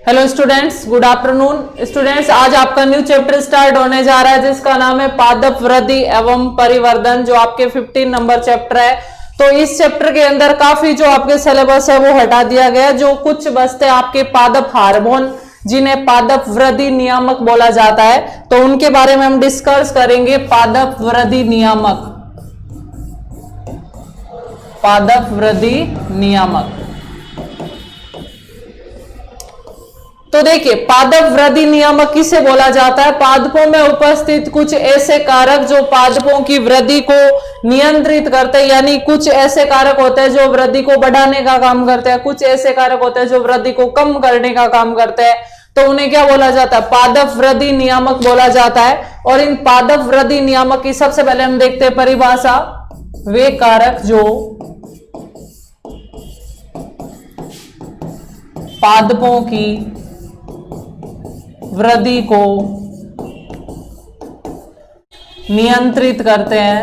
Hello students, good afternoon. Students, आज आपका new chapter start होने जा रहा है जिसका नाम है पादप वृद्धि एवं परिवर्धन, जो आपके 15 नंबर चैप्टर है। तो इस चैप्टर के अंदर काफी जो आपके सिलेबस है वो हटा दिया गया, जो कुछ बचते आपके पादप हार्मोन जिन्हें पादप वृद्धि नियामक बोला जाता है, तो उनके बारे में हम डिस्कस करेंगे। पादप वृद्धि नियामक, पादप वृद्धि नियामक। तो देखिए, पादप वृद्धि नियामक किसे बोला जाता है? पादपों में उपस्थित कुछ ऐसे कारक जो पादपों की वृद्धि को नियंत्रित करते हैं, यानी कुछ ऐसे कारक होते हैं जो वृद्धि को बढ़ाने का काम करते हैं, कुछ ऐसे कारक होते हैं जो वृद्धि को कम करने का काम करते हैं। तो उन्हें क्या बोला जाता है? पादप वृद्धि नियामक बोला जाता है। और इन पादप वृद्धि नियामक की सबसे पहले हम देखते हैं परिभाषा। वे कारक जो पादपों की वृद्धि को नियंत्रित करते हैं,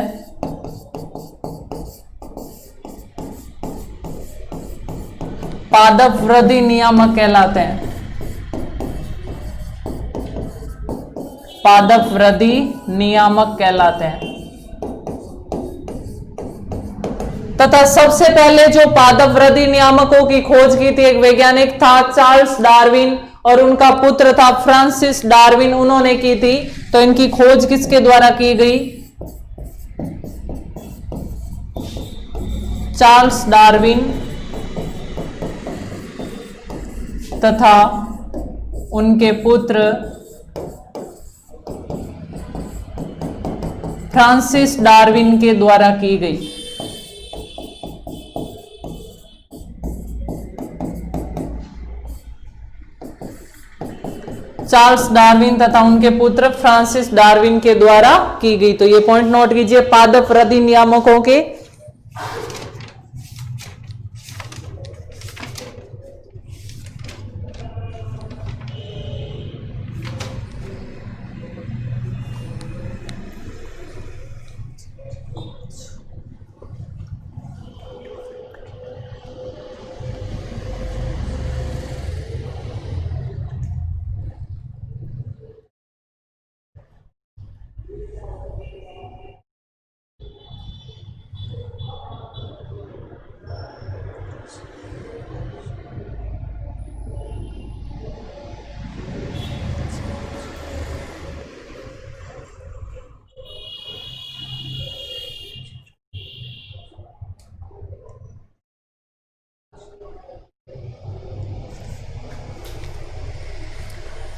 पादप वृद्धि नियामक कहलाते हैं। पादप वृद्धि नियामक कहलाते हैं। तथा सबसे पहले जो पादप वृद्धि नियामकों की खोज की थी एक वैज्ञानिक था, चार्ल्स डार्विन, और उनका पुत्र था फ्रांसिस डार्विन, उन्होंने की थी। तो इनकी खोज किसके द्वारा की गई? चार्ल्स डार्विन तथा उनके पुत्र फ्रांसिस डार्विन के द्वारा की गई। चार्ल्स डार्विन तथा उनके पुत्र फ्रांसिस डार्विन के द्वारा की गई। तो ये पॉइंट नोट कीजिए पादप वृद्धि नियामकों के।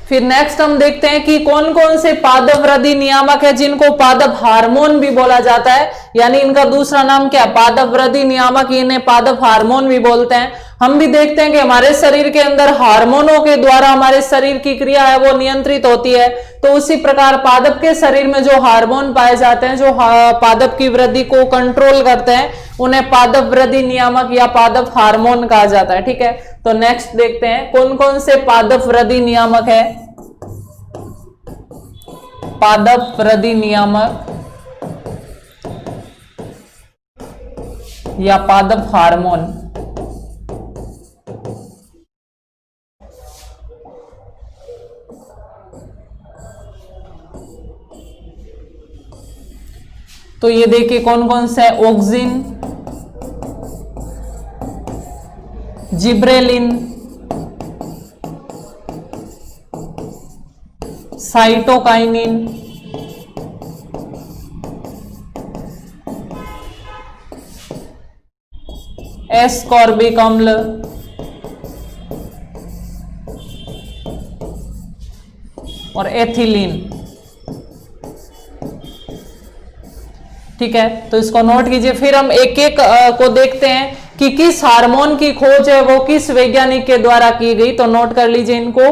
फिर नेक्स्ट हम देखते हैं कि कौन कौन से पादप वृद्धि नियामक है जिनको पादप हार्मोन भी बोला जाता है, यानी इनका दूसरा नाम क्या? पादप वृद्धि नियामक, इन्हें पादप हार्मोन भी बोलते हैं। हम भी देखते हैं कि हमारे शरीर के अंदर हार्मोनों के द्वारा हमारे शरीर की क्रिया है वो नियंत्रित होती है। तो उसी प्रकार पादप के शरीर में जो हार्मोन पाए जाते हैं, जो पादप की वृद्धि को कंट्रोल करते हैं, उन्हें पादप वृद्धि नियामक या पादप हार्मोन कहा जाता है। ठीक है, तो नेक्स्ट देखते हैं कौन कौन से पादप वृद्धि नियामक है। पादप वृद्धि नियामक या पादप हार्मोन। तो ये देखिए कौन कौन से? ऑक्सिन, जिब्रेलिन, साइटोकाइनिन, एस्कॉर्बिक अम्ल, और एथिलीन। ठीक है, तो इसको नोट कीजिए। फिर हम एक एक को देखते हैं कि किस हार्मोन की खोज है वो किस वैज्ञानिक के द्वारा की गई। तो नोट कर लीजिए इनको।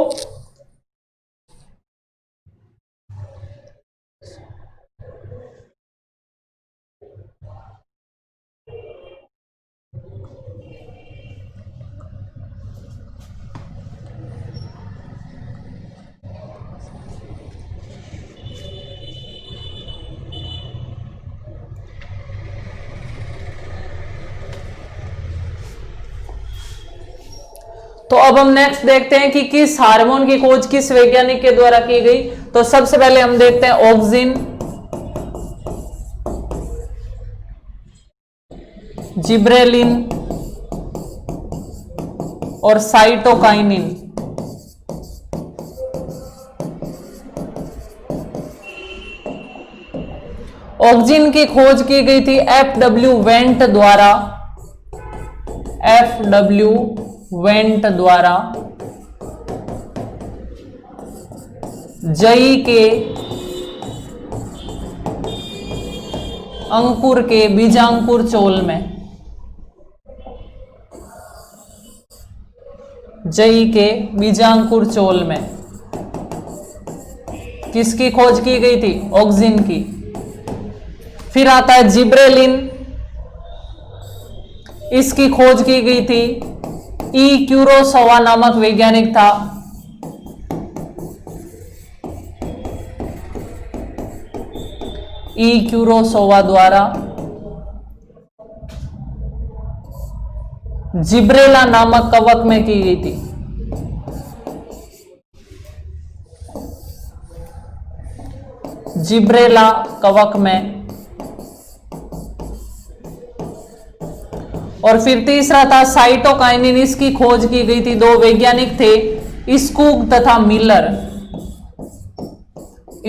तो अब हम नेक्स्ट देखते हैं कि किस हार्मोन की खोज किस वैज्ञानिक के द्वारा की गई। तो सबसे पहले हम देखते हैं ऑक्सिन, जिब्रेलिन और साइटोकाइनिन। ऑक्सिन की खोज की गई थी FW वेंट द्वारा, FW वेंट द्वारा जई के अंकुर के बीजांकुर चोल में, जई के बीजांकुर चोल में किसकी खोज की गई थी? ऑक्सिन की। फिर आता है जिब्रेलिन, इसकी खोज की गई थी ई क्यूरोसोवा नामक वैज्ञानिक था। ई क्यूरोसोवा द्वारा जिब्रेला नामक कवक में की गई थी। जिब्रेला कवक में। और फिर तीसरा था साइटोकाइनिन, इसकी खोज की गई थी, दो वैज्ञानिक थे स्कूग तथा मिलर,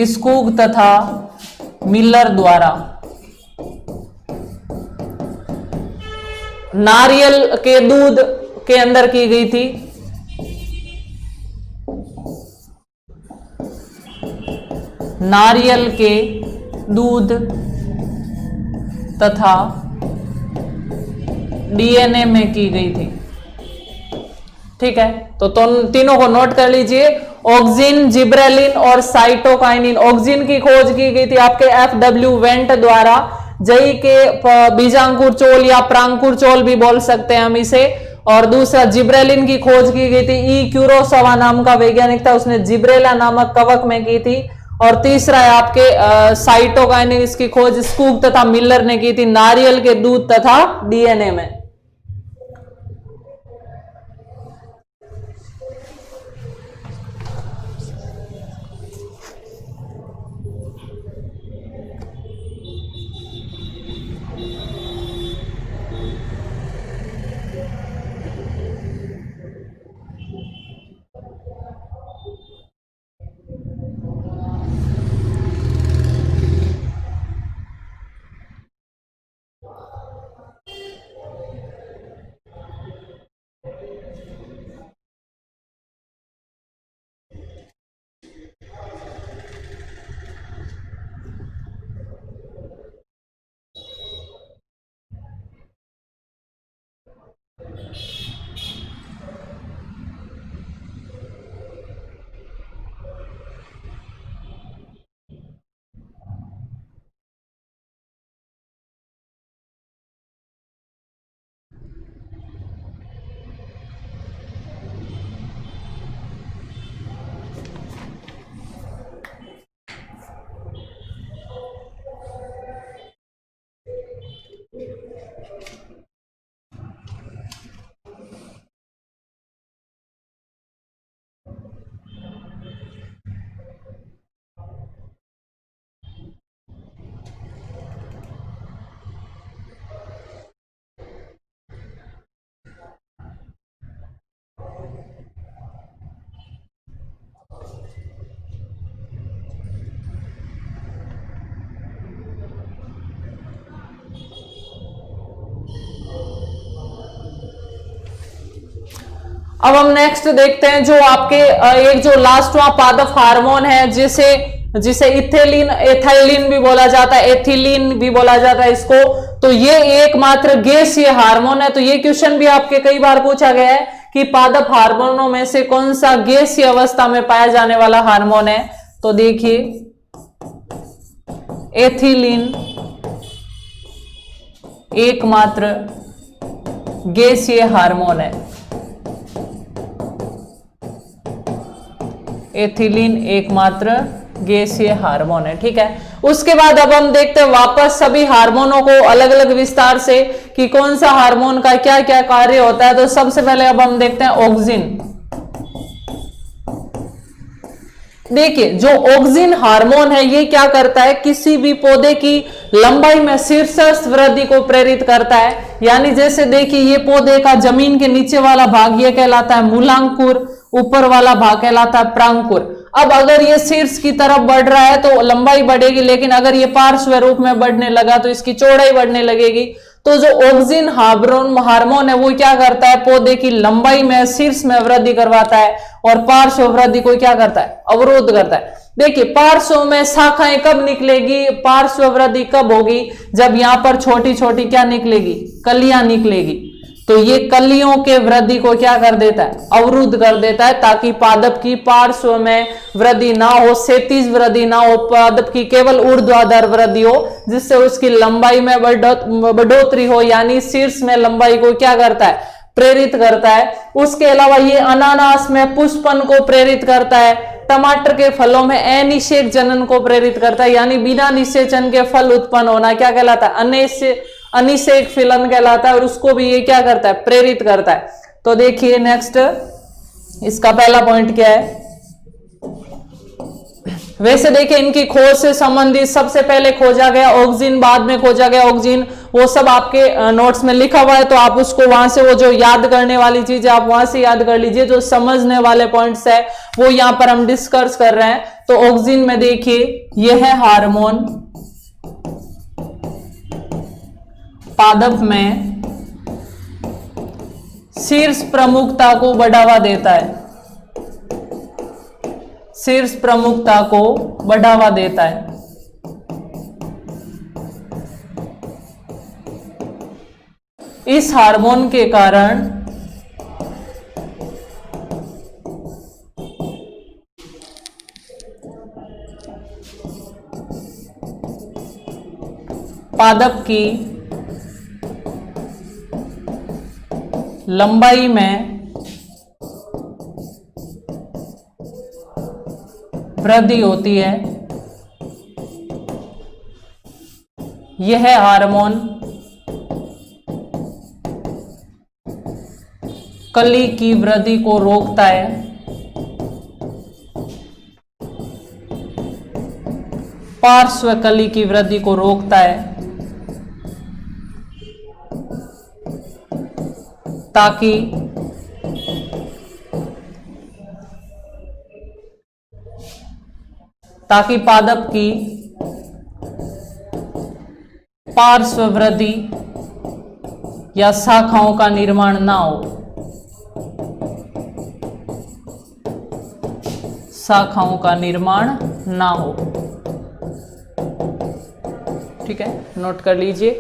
स्कूग तथा मिलर द्वारा। नारियल के दूध के अंदर की गई थी। नारियल के दूध तथा डीएनए में की गई थी। ठीक है, तो तीनों को नोट कर लीजिए, ऑक्सिन, जिब्रेलिन और साइटोकाइनिन। ऑक्सिन की खोज की गई थी आपके FW वेंट द्वारा, जई के बीजांकुर चोल या प्रांकुर चोल भी बोल सकते हैं हम इसे। और दूसरा जिब्रेलिन की खोज की गई थी, ई क्यूरोसोवा नाम का वैज्ञानिक था, उसने जिब्रेला नामक कवक में की थी। और तीसरा है आपके साइटोकाइनिन, इसकी खोज स्कूग तथा मिलर ने की थी नारियल के दूध तथा डीएनए में। अब हम नेक्स्ट देखते हैं जो आपके एक जो लास्टवा पादप हार्मोन है जिसे इथेलिन, एथाइलिन भी बोला जाता है, एथिलीन भी बोला जाता है इसको। तो ये एकमात्र गैसीय हार्मोन है। तो ये क्वेश्चन भी आपके कई बार पूछा गया है कि पादप हार्मोनों में से कौन सा गैसीय अवस्था में पाया जाने वाला हार्मोन है। तो देखिए एथिलीन एकमात्र गैसीय हार्मोन है। एथिलीन एकमात्र गैसीय हार्मोन है। ठीक है, उसके बाद अब हम देखते हैं वापस सभी हार्मोनों को अलग अलग विस्तार से कि कौन सा हार्मोन का क्या क्या कार्य होता है। तो सबसे पहले अब हम देखते हैं ऑक्सिन। देखिए जो ऑक्सिन हार्मोन है ये क्या करता है, किसी भी पौधे की लंबाई में शीर्षस्थ वृद्धि को प्रेरित करता है। यानी जैसे देखिए ये पौधे का जमीन के नीचे वाला भाग ये कहलाता है मूलांकुर, ऊपर वाला भाग कहलाता है प्रांकुर। अब अगर ये शीर्ष की तरफ बढ़ रहा है तो लंबाई बढ़ेगी, लेकिन अगर ये पार्श्व रूप में बढ़ने लगा तो इसकी चौड़ाई बढ़ने लगेगी। तो जो ऑक्सिन हार्मोन है वो क्या करता है, पौधे की लंबाई में शीर्ष में वृद्धि करवाता है और पार्श्व वृद्धि को क्या करता है, अवरोध करता है। देखिए पार्श्व में शाखाएं कब निकलेगी, पार्श्व वृद्धि कब होगी, जब यहां पर छोटी छोटी क्या निकलेगी, कलियां निकलेगी। तो ये कलियों के वृद्धि को क्या कर देता है, अवरुद्ध कर देता है, ताकि पादप की पार्श्व में वृद्धि ना हो, क्षैतिज वृद्धि ना हो, पादप की केवल ऊर्ध्वाधर वृद्धि हो, जिससे उसकी लंबाई में बढ़ोतरी हो। यानी शीर्ष में लंबाई को क्या करता है, प्रेरित करता है। उसके अलावा ये अनानास में पुष्पन को प्रेरित करता है, टमाटर के फलों में अनिषेक जनन को प्रेरित करता है। यानी बिना निषेचन के फल उत्पन्न होना क्या कहलाता है, अनिषेक फलन कहलाता है, और उसको भी ये क्या करता है, प्रेरित करता है। तो देखिए नेक्स्ट इसका पहला पॉइंट क्या है। वैसे देखिए इनकी खोज से संबंधित सबसे पहले खोजा गया ऑक्सिन, बाद में खोजा गया ऑक्सिन, वो सब आपके नोट्स में लिखा हुआ है, तो आप उसको वहां से वो जो याद करने वाली चीज है आप वहां से याद कर लीजिए। जो समझने वाले पॉइंट्स है वो यहां पर हम डिस्कस कर रहे हैं। तो ऑक्सिन में देखिए यह है हार्मोन, पादप में शीर्ष प्रमुखता को बढ़ावा देता है, शीर्ष प्रमुखता को बढ़ावा देता है। इस हार्मोन के कारण पादप की लंबाई में वृद्धि होती है। यह हार्मोन कली की वृद्धि को रोकता है, पार्श्व कली की वृद्धि को रोकता है, ताकि पादप की पार्श्व वृद्धि या शाखाओं का निर्माण ना हो, शाखाओं का निर्माण ना हो। ठीक है, नोट कर लीजिए।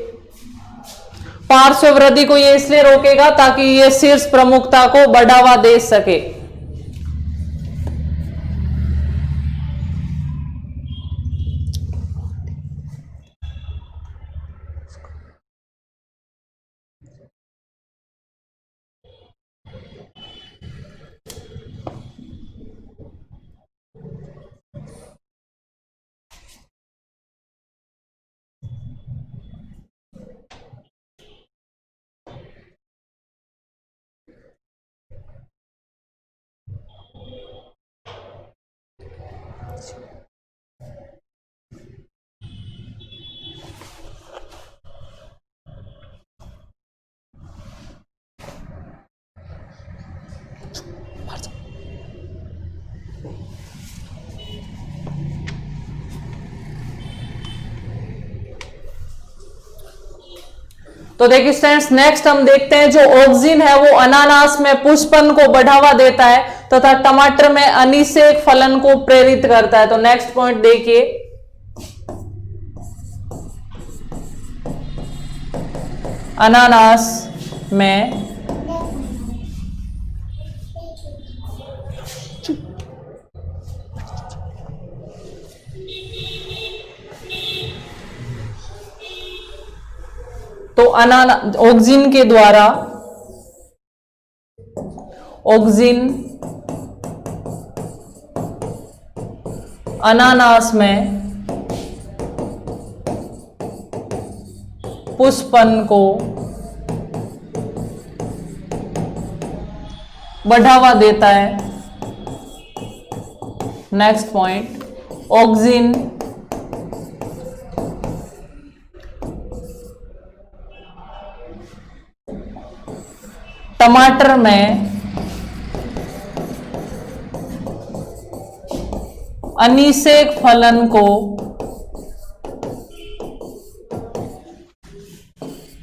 पार्श्व वृद्धि को ये इसलिए रोकेगा ताकि ये शीर्ष प्रमुखता को बढ़ावा दे सके। तो देखिए स्टूडेंट्स, नेक्स्ट हम देखते हैं जो ऑक्सिन है वो अनानास में पुष्पन को बढ़ावा देता है तथा टमाटर में अनिषेक फलन को प्रेरित करता है। तो नेक्स्ट पॉइंट देखिए, अनानास में तो ऑक्सिन के द्वारा ऑक्सिन अनानास में पुष्पन को बढ़ावा देता है। नेक्स्ट पॉइंट, ऑक्सिन टमाटर में अनिषेक फलन को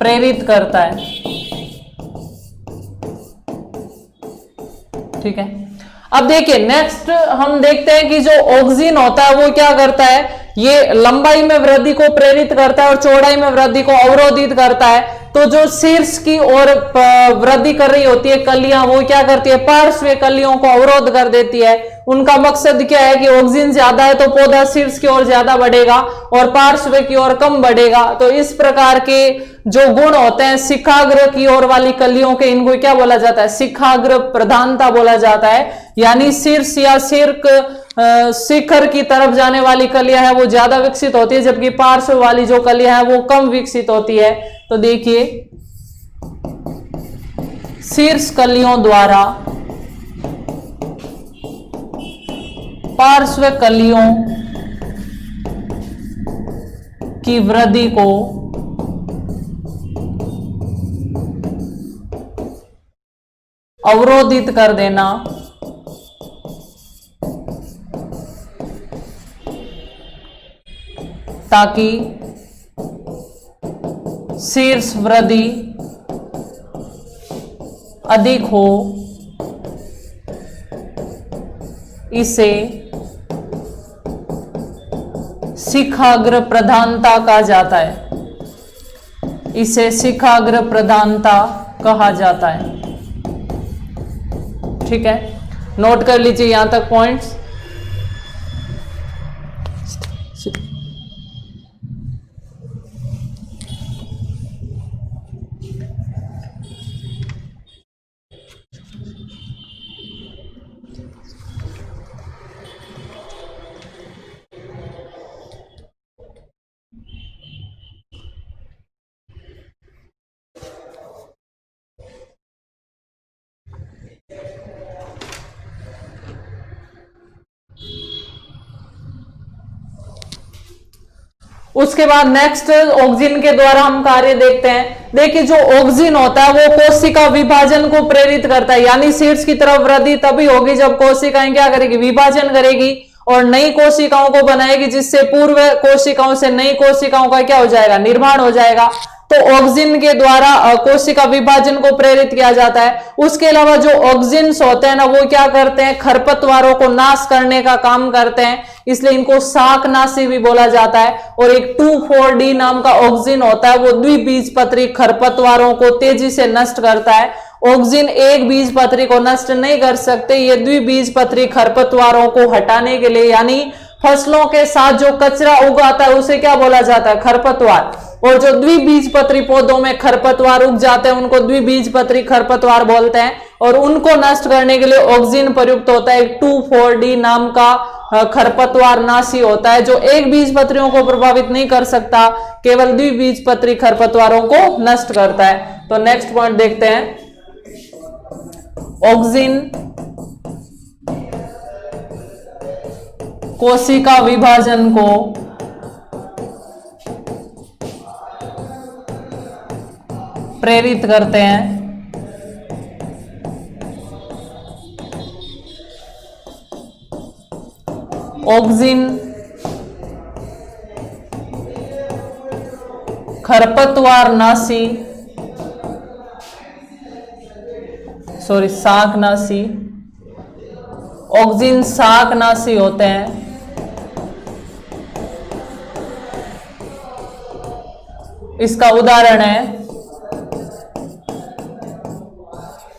प्रेरित करता है। ठीक है, अब देखिए नेक्स्ट हम देखते हैं कि जो ऑक्सिन होता है वो क्या करता है, ये लंबाई में वृद्धि को प्रेरित करता है और चौड़ाई में वृद्धि को अवरोधित करता है। तो जो शीर्ष की ओर वृद्धि कर रही होती है कलियां, वो क्या करती है, पार्श्व कलियों को अवरोध कर देती है। उनका मकसद क्या है कि ऑक्सिन ज्यादा है तो पौधा शीर्ष की ओर ज्यादा बढ़ेगा और पार्श्व की ओर कम बढ़ेगा। तो इस प्रकार के जो गुण होते हैं शिखाग्र की ओर वाली कलियों के, इनको क्या बोला जाता है, शिखाग्र प्रधानता बोला जाता है। यानी शीर्ष या शिखर की तरफ जाने वाली कलियां है वो ज्यादा विकसित होती है, जबकि पार्श्व वाली जो कलियां है वो कम विकसित होती है। तो देखिए शीर्ष कलियों द्वारा पार्श्व कलियों की वृद्धि को अवरोधित कर देना ताकि शीर्ष वृद्धि अधिक हो, इसे शिखाग्र प्रधानता कहा जाता है। इसे शिखाग्र प्रधानता कहा जाता है। ठीक है, नोट कर लीजिए यहां तक पॉइंट्स। उसके बाद नेक्स्ट ऑक्सिन के द्वारा हम कार्य देखते हैं। देखिए जो ऑक्सिन होता है वो कोशिका विभाजन को प्रेरित करता है। यानी शीर्ष की तरफ वृद्धि तभी होगी जब कोशिकाएं क्या करेगी, विभाजन करेगी और नई कोशिकाओं को बनाएगी, जिससे पूर्व कोशिकाओं से नई कोशिकाओं का क्या हो जाएगा, निर्माण हो जाएगा। तो ऑक्सिन के द्वारा कोशिका विभाजन को प्रेरित किया जाता है। उसके अलावा जो ऑक्सिन्स होते हैं ना, वो क्या करते हैं, खरपतवारों को नाश करने का काम करते हैं, इसलिए इनको शाकनाशी भी बोला जाता है। और एक 2,4-D नाम का ऑक्सिन होता है, वो द्विबीजपत्री खरपतवारों को तेजी से नष्ट करता है। ऑक्सिन एक बीजपत्री को नष्ट नहीं कर सकते, ये द्विबीजपत्री खरपतवारों को हटाने के लिए, यानी फसलों के साथ जो कचरा उगाता है उसे क्या बोला जाता है, खरपतवार। और जो द्विबीजपत्री पौधों में खरपतवार उग जाते हैं उनको द्विबीजपत्री खरपतवार बोलते हैं। और उनको नष्ट करने के लिए ऑक्सिन प्रयुक्त होता है। एक 2,4-D नाम का खरपतवार नाशी होता है, जो एक बीजपत्रियों को प्रभावित नहीं कर सकता, केवल द्विबीजपत्री खरपतवारों को नष्ट करता है। तो नेक्स्ट पॉइंट देखते हैं, ऑक्सिन कोशिका विभाजन को प्रेरित करते हैं। ऑक्सिन खरपतवारनाशी शाकनाशी, ऑक्सिन शाकनाशी होते हैं। इसका उदाहरण है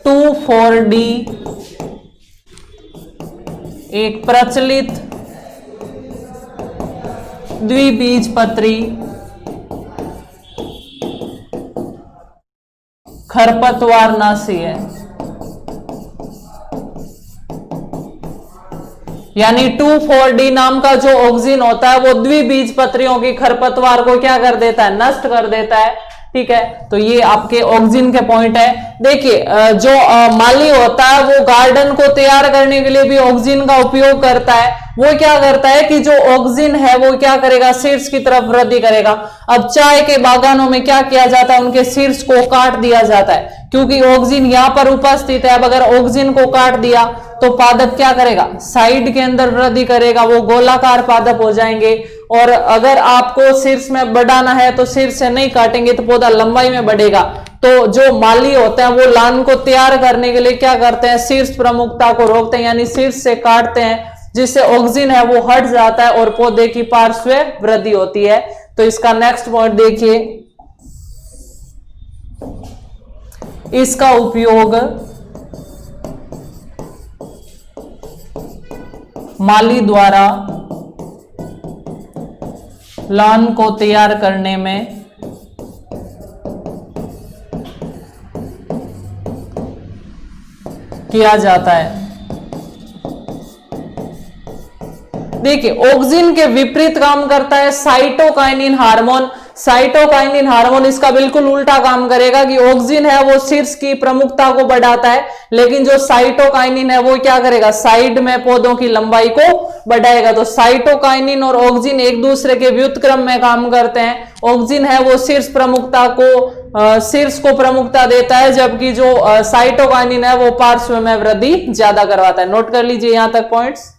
2,4-D, एक प्रचलित द्विबीजपत्री खरपतवारनाशी है। यानी 2,4-D नाम का जो ऑक्सिन होता है वो द्विबीजपत्रियों की खरपतवार को क्या कर देता है, नष्ट कर देता है। ठीक है, तो ये आपके ऑक्सिन के पॉइंट है। देखिए जो माली होता है वो गार्डन को तैयार करने के लिए भी ऑक्सिन का उपयोग करता है। वो क्या करता है कि जो ऑक्सिन है वो क्या करेगा, सीड्स की तरफ वृद्धि करेगा। अब चाय के बागानों में क्या किया जाता है, उनके सीड्स को काट दिया जाता है क्योंकि ऑक्सिन यहां पर उपस्थित है। अब अगर ऑक्सिन को काट दिया तो पादप क्या करेगा, साइड के अंदर वृद्धि करेगा, वो गोलाकार पादप हो जाएंगे। और अगर आपको शीर्ष में बढ़ाना है तो शीर्ष से नहीं काटेंगे तो पौधा लंबाई में बढ़ेगा। तो जो माली होते हैं वो लान को तैयार करने के लिए क्या करते हैं, शीर्ष प्रमुखता को रोकते हैं, यानी शीर्ष से काटते हैं, जिससे ऑक्सिन है वो हट जाता है और पौधे की पार्श्व वृद्धि होती है। तो इसका नेक्स्ट पॉइंट देखिए, इसका उपयोग माली द्वारा लान को तैयार करने में किया जाता है। देखिए ऑक्सिन के विपरीत काम करता है साइटोकाइनिन हार्मोन। साइटोकाइनिन हार्मोन इसका बिल्कुल उल्टा काम करेगा कि ऑक्सिन है वो शीर्ष की प्रमुखता को बढ़ाता है, लेकिन जो साइटोकाइनिन है वो क्या करेगा, साइड में पौधों की लंबाई को बढ़ाएगा। तो साइटोकाइनिन और ऑक्सिन एक दूसरे के व्युत्क्रम में काम करते हैं। ऑक्सिन है वो शीर्ष प्रमुखता को शीर्ष को प्रमुखता देता है, जबकि जो साइटोकाइनिन है वो पार्श्व में वृद्धि ज्यादा करवाता है। नोट कर लीजिए यहां तक पॉइंट्स।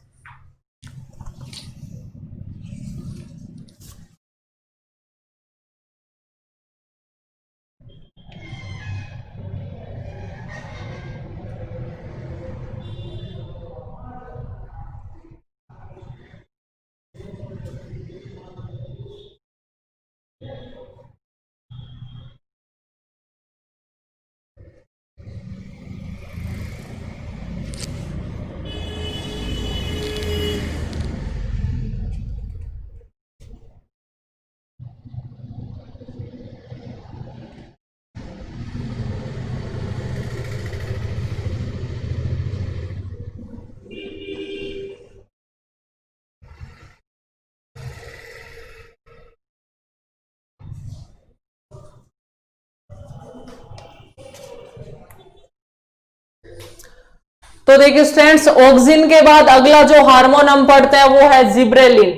तो देखिए स्टूडेंट्स, ऑक्सिन के बाद अगला जो हार्मोन हम पढ़ते हैं वो है जिब्रेलिन।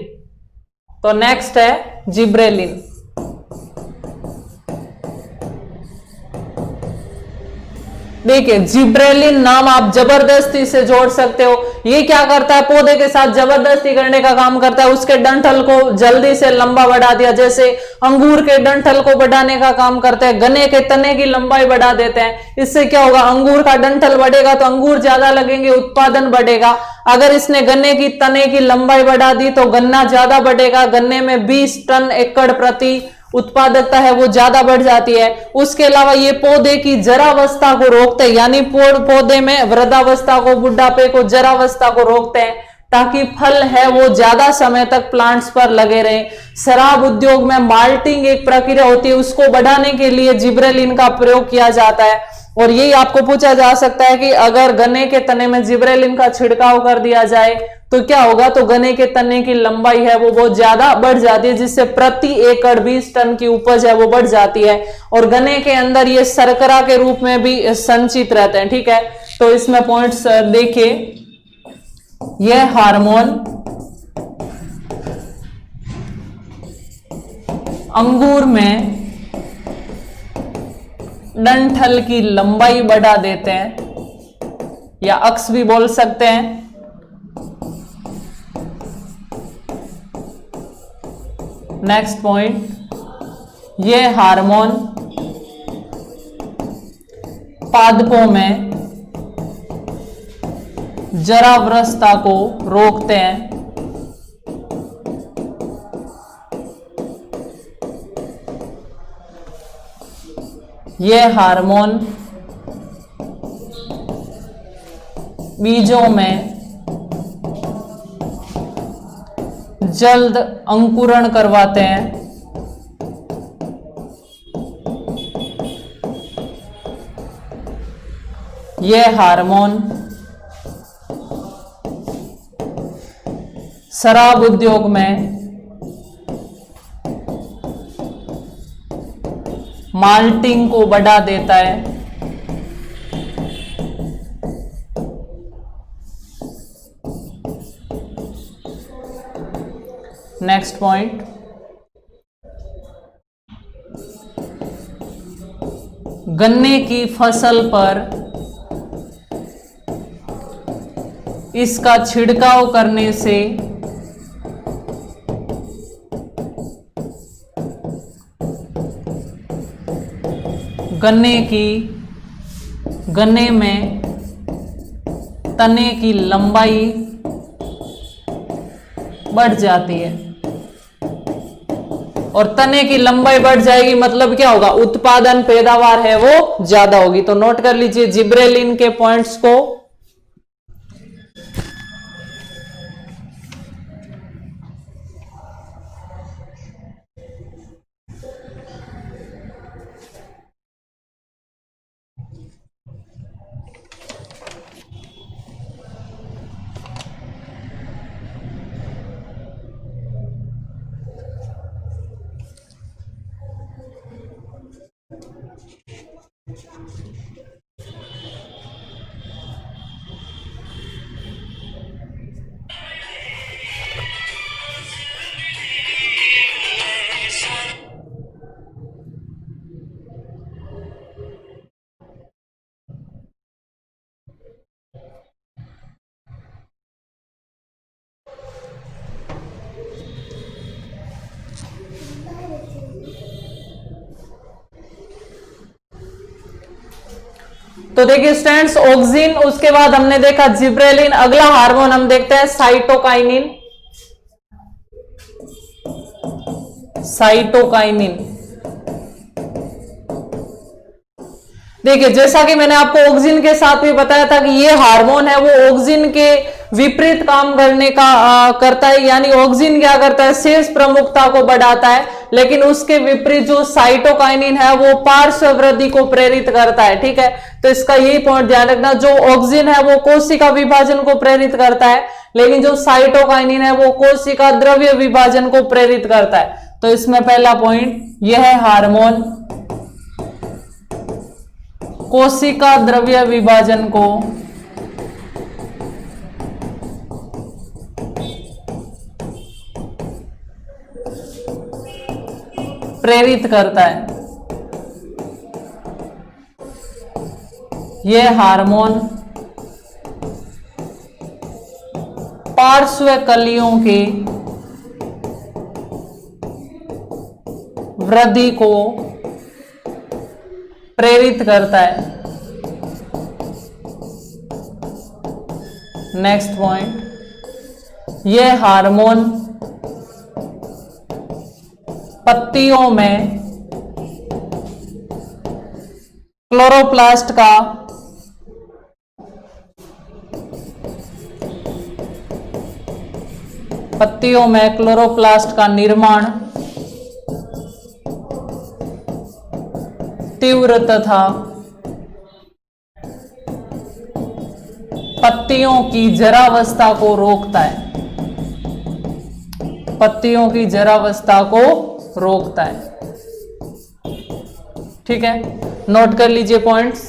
तो नेक्स्ट है जिब्रेलिन। देखिए जिब्रेलिन नाम आप जबरदस्ती से जोड़ सकते हो। ये क्या करता है, पौधे के साथ जबरदस्ती करने का काम करता है। उसके डंठल को जल्दी से लंबा बढ़ा दिया, जैसे अंगूर के डंठल को बढ़ाने का काम करते हैं, गन्ने के तने की लंबाई बढ़ा देते हैं। इससे क्या होगा, अंगूर का डंठल बढ़ेगा तो अंगूर ज्यादा लगेंगे, उत्पादन बढ़ेगा। अगर इसने गन्ने की तने की लंबाई बढ़ा दी तो गन्ना ज्यादा बढ़ेगा, गन्ने में 20 टन एकड़ प्रति उत्पादकता है वो ज्यादा बढ़ जाती है। उसके अलावा ये पौधे की जरावस्था को रोकते हैं, यानी पौधे में वृद्धावस्था को, बुढ़ापे को, जरावस्था को रोकते हैं, ताकि फल है वो ज्यादा समय तक प्लांट्स पर लगे रहे। शराब उद्योग में माल्टिंग एक प्रक्रिया होती है, उसको बढ़ाने के लिए जिब्रेलिन का प्रयोग किया जाता है। और यही आपको पूछा जा सकता है कि अगर गन्ने के तने में जिब्रेलिन का छिड़काव कर दिया जाए तो क्या होगा, तो गन्ने के तने की लंबाई है वो बहुत ज्यादा बढ़ जाती है, जिससे प्रति एकड़ 20 टन की उपज है वो बढ़ जाती है। और गन्ने के अंदर ये शर्करा के रूप में भी संचित रहते हैं। ठीक है, तो इसमें पॉइंट्स देखिए, यह हार्मोन अंगूर में डंठल की लंबाई बढ़ा देते हैं, या अक्ष भी बोल सकते हैं। नेक्स्ट पॉइंट, यह हार्मोन पादपों में जरावस्था को रोकते हैं। यह हार्मोन बीजों में जल्द अंकुरण करवाते हैं। यह हार्मोन शराब उद्योग में माल्टिंग को बढ़ा देता है। नेक्स्ट पॉइंट, गन्ने की फसल पर इसका छिड़काव करने से गन्ने में तने की लंबाई बढ़ जाती है। और तने की लंबाई बढ़ जाएगी मतलब क्या होगा, उत्पादन पैदावार है वो ज्यादा होगी। तो नोट कर लीजिए जिब्रेलिन के पॉइंट्स को। तो देखिए स्टूडेंट्स, ऑक्सिन, उसके बाद हमने देखा जिब्रेलिन, अगला हार्मोन हम देखते हैं साइटोकाइनिन। साइटोकाइनिन, देखिए जैसा कि मैंने आपको ऑक्सिन के साथ भी बताया था कि ये हार्मोन है वो ऑक्सिन के विपरीत काम करने का करता है। यानी ऑक्सिन क्या करता है, शेष प्रमुखता को बढ़ाता है, लेकिन उसके विपरीत जो साइटोकाइनिन है वो पार्श्व वृद्धि को प्रेरित करता है। ठीक है, तो इसका यही पॉइंट ध्यान रखना, जो ऑक्सिन है वो कोशिका विभाजन को प्रेरित करता है, लेकिन जो साइटोकाइनिन है वो कोशिका द्रव्य विभाजन को प्रेरित करता है। तो इसमें पहला पॉइंट यह हार्मोन कोशिका द्रव्य विभाजन को प्रेरित करता है। यह हार्मोन पार्श्व कलियों के वृद्धि को प्रेरित करता है। नेक्स्ट पॉइंट, यह हार्मोन पत्तियों में क्लोरोप्लास्ट का निर्माण तीव्र तथा पत्तियों की जरावस्था को रोकता है। पत्तियों की जरावस्था को रोकता है। ठीक है, नोट कर लीजिए पॉइंट्स।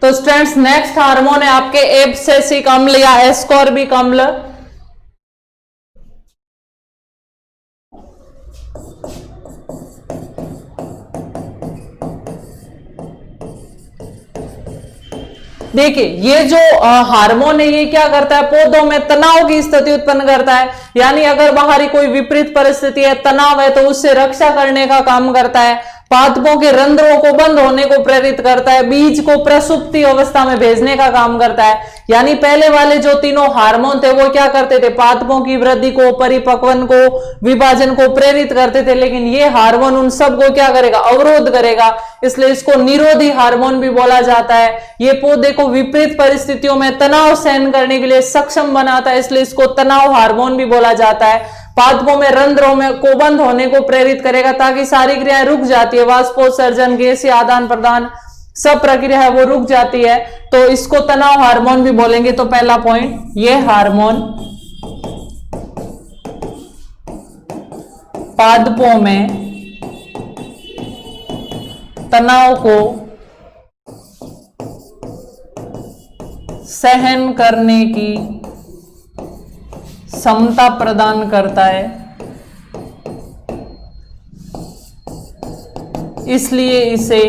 तो स्टूडेंट्स नेक्स्ट हार्मोन है आपके एब्सेसिक अम्ल या एस्कॉर्बिक अम्ल। देखिए ये जो हार्मोन है ये क्या करता है, पौधों में तनाव की स्थिति उत्पन्न करता है, यानी अगर बाहरी कोई विपरीत परिस्थिति है, तनाव है, तो उससे रक्षा करने का काम करता है, पादपों के रंध्रों को बंद होने को प्रेरित करता है, बीज को प्रसुप्ति अवस्था में भेजने का काम करता है। यानी पहले वाले जो तीनों हार्मोन थे वो क्या करते थे, पादपों की वृद्धि को, परिपक्वन को, विभाजन को प्रेरित करते थे, लेकिन ये हार्मोन उन सबको क्या करेगा, अवरोध करेगा, इसलिए इसको निरोधी हार्मोन भी बोला जाता है। ये पौधे को विपरीत परिस्थितियों में तनाव सहन करने के लिए सक्षम बनाता है, इसलिए इसको तनाव हार्मोन भी बोला जाता है। पादपों में रंध्रों में को बंद होने को प्रेरित करेगा ताकि सारी क्रियाएं रुक जाती है, वाष्पोत्सर्जन, गैसीय आदान प्रदान, सब प्रक्रिया है वो रुक जाती है, तो इसको तनाव हार्मोन भी बोलेंगे। तो पहला पॉइंट, ये हार्मोन पादपों में तनाव को सहन करने की क्षमता प्रदान करता है, इसलिए इसे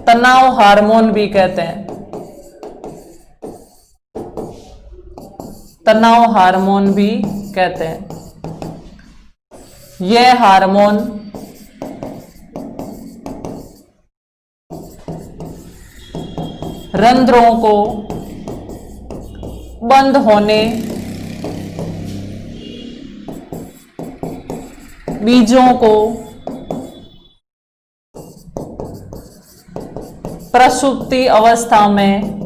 तनाव हार्मोन भी कहते हैं। तनाव हार्मोन भी कहते हैं। यह हार्मोन रंध्रों को बंद होने, बीजों को प्रसुप्ति अवस्था में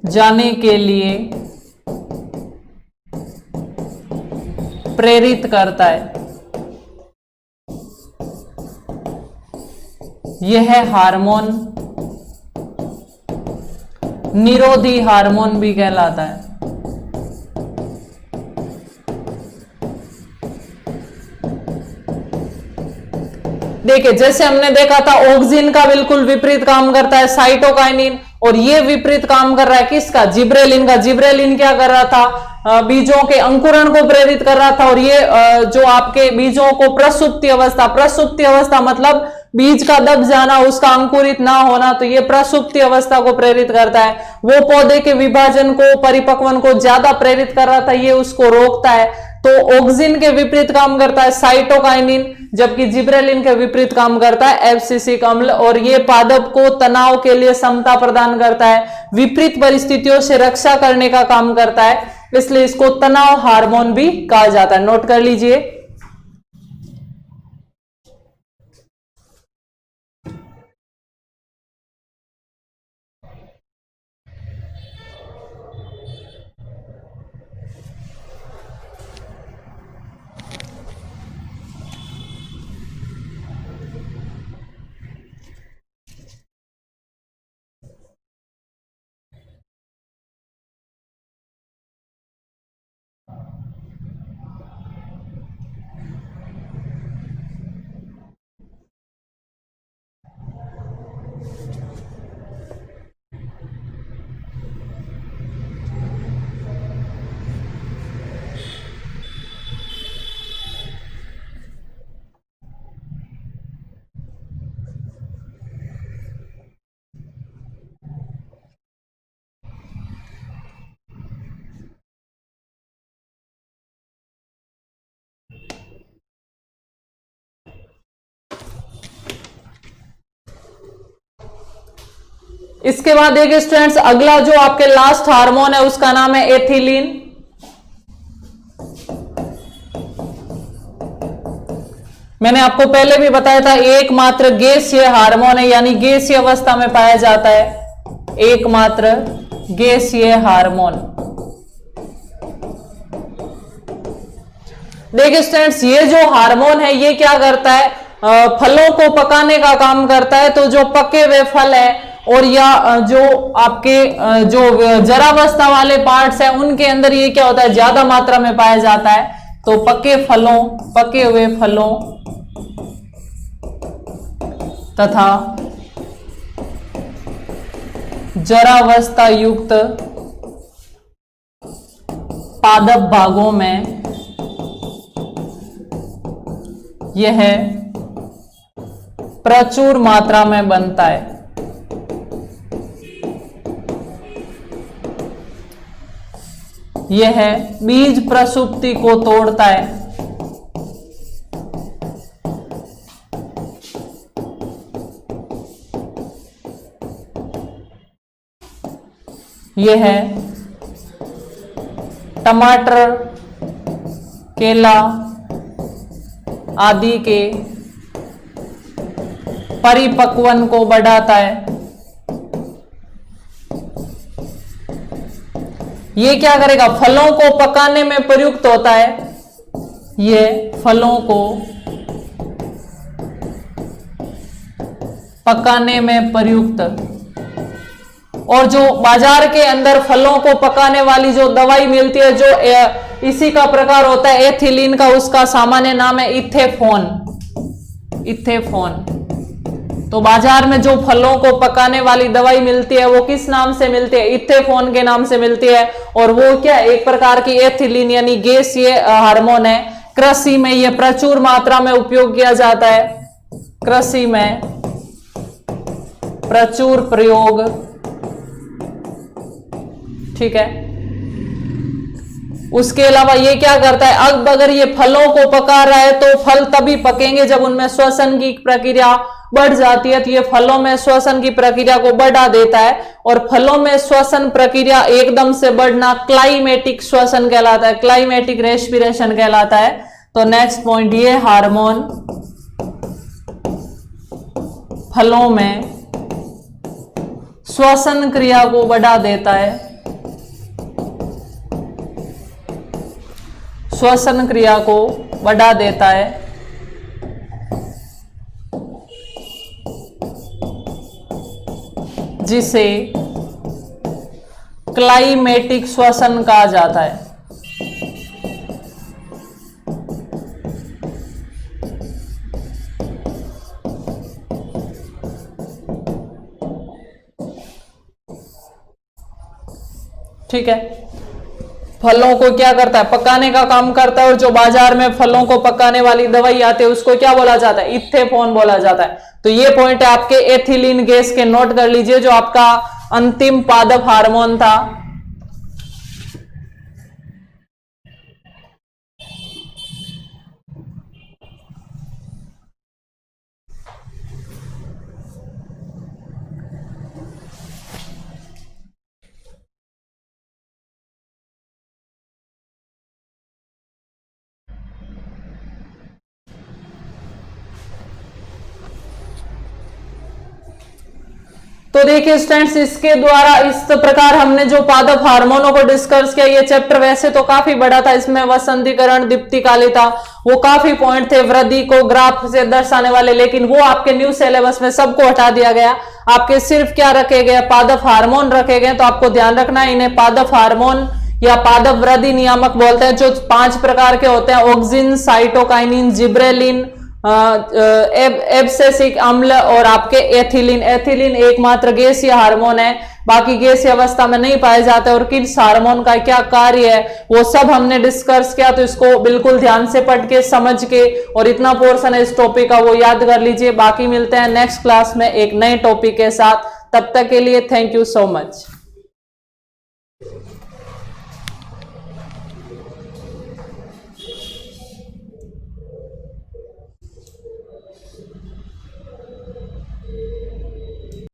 जाने के लिए प्रेरित करता है। यह हार्मोन निरोधी हार्मोन भी कहलाता है। देखिए जैसे हमने देखा था ऑक्सिन का बिल्कुल विपरीत काम करता है साइटोकाइनिन, और ये विपरीत काम कर रहा है किसका, जिब्रेलिन का। जिब्रेलिन क्या कर रहा था, बीजों के अंकुरण को प्रेरित कर रहा था, और ये जो आपके बीजों को प्रसुप्ति अवस्था मतलब बीज का दब जाना, उसका अंकुरित ना होना, तो ये प्रसुप्ति अवस्था को प्रेरित करता है। वो पौधे के विभाजन को, परिपक्वन को ज्यादा प्रेरित कर रहा था, ये उसको रोकता है। तो ऑक्सिन के विपरीत काम करता है साइटोकाइनिन, जबकि जिब्रेलिन के विपरीत काम करता है एब्सिसिक अम्ल, और ये पादप को तनाव के लिए क्षमता प्रदान करता है, विपरीत परिस्थितियों से रक्षा करने का काम करता है, इसलिए इसको तनाव हार्मोन भी कहा जाता है। नोट कर लीजिए। इसके बाद देखिए स्टूडेंट्स, अगला जो आपके लास्ट हार्मोन है उसका नाम है एथिलीन। मैंने आपको पहले भी बताया था एकमात्र गैसीय हार्मोन है, यानी गैसीय अवस्था में पाया जाता है, एकमात्र गैसीय हार्मोन। देखिए स्टूडेंट्स, ये जो हार्मोन है ये क्या करता है, फलों को पकाने का काम करता है। तो जो पके हुए फल है और या जो आपके जो जरावस्था वाले पार्ट्स हैं उनके अंदर ये क्या होता है, ज्यादा मात्रा में पाया जाता है। तो पके हुए फलों तथा जरावस्था युक्त पादप भागों में यह प्रचुर मात्रा में बनता है। यह बीज प्रसुप्ति को तोड़ता है। यह टमाटर, केला आदि के परिपक्वन को बढ़ाता है। ये क्या करेगा? फलों को पकाने में प्रयुक्त होता है। ये फलों को पकाने में प्रयुक्त, और जो बाजार के अंदर फलों को पकाने वाली जो दवाई मिलती है, जो इसी का प्रकार होता है एथिलीन का, उसका सामान्य नाम है इथेफोन। तो बाजार में जो फलों को पकाने वाली दवाई मिलती है वो किस नाम से मिलती है? इथेफोन के नाम से मिलती है। और वो क्या, एक प्रकार की एथिलीन यानी गैस, ये हार्मोन है। कृषि में ये प्रचुर मात्रा में उपयोग किया जाता है। कृषि में प्रचुर प्रयोग, ठीक है। उसके अलावा ये क्या करता है? अब अगर ये फलों को पका रहा है तो फल तभी पकेंगे जब उनमें श्वसन की प्रक्रिया बढ़ जाती है। तो ये फलों में श्वसन की प्रक्रिया को बढ़ा देता है, और फलों में श्वसन प्रक्रिया एकदम से बढ़ना क्लाइमेटिक श्वसन कहलाता है, क्लाइमेटिक रेस्पिरेशन कहलाता है। तो नेक्स्ट पॉइंट, ये हार्मोन फलों में श्वसन क्रिया को बढ़ा देता है। श्वसन क्रिया को बढ़ा देता है, जिसे क्लाइमेटिक श्वसन कहा जाता है। ठीक है। फलों को क्या करता है? पकाने का काम करता है। और जो बाजार में फलों को पकाने वाली दवाई आती है उसको क्या बोला जाता है? इथेफोन बोला जाता है। तो ये पॉइंट है आपके एथिलीन गैस के, नोट कर लीजिए, जो आपका अंतिम पादप हार्मोन था। तो देखिए स्टूडेंट्स, इसके द्वारा इस प्रकार हमने जो पादप हार्मोनों को डिस्कस किया। ये चैप्टर वैसे तो काफी बड़ा था, इसमें वसंतीकरण, दीप्तिकालिता, वो काफी पॉइंट थे, वृद्धि को ग्राफ से दर्शाने वाले, लेकिन वो आपके न्यू सिलेबस में सबको हटा दिया गया। आपके सिर्फ क्या रखे गए? पादप हार्मोन रखे गए। तो आपको ध्यान रखना है, इन्हें पादप हार्मोन या पादप वृद्धि नियामक बोलते हैं, जो 5 प्रकार के होते हैं: ऑक्सिन, साइटोकाइनिन, जिब्रेलिन, एब्सिसिक अम्ल और आपके एथिलीन। एथिलीन एकमात्र गैसीय हार्मोन है, बाकी गैसीय अवस्था में नहीं पाए जाते। और किस हार्मोन का क्या कार्य है वो सब हमने डिस्कस किया। तो इसको बिल्कुल ध्यान से पढ़ के, समझ के, और इतना पोर्शन है इस टॉपिक का वो याद कर लीजिए। बाकी मिलते हैं नेक्स्ट क्लास में एक नए टॉपिक के साथ। तब तक के लिए थैंक यू सो मच।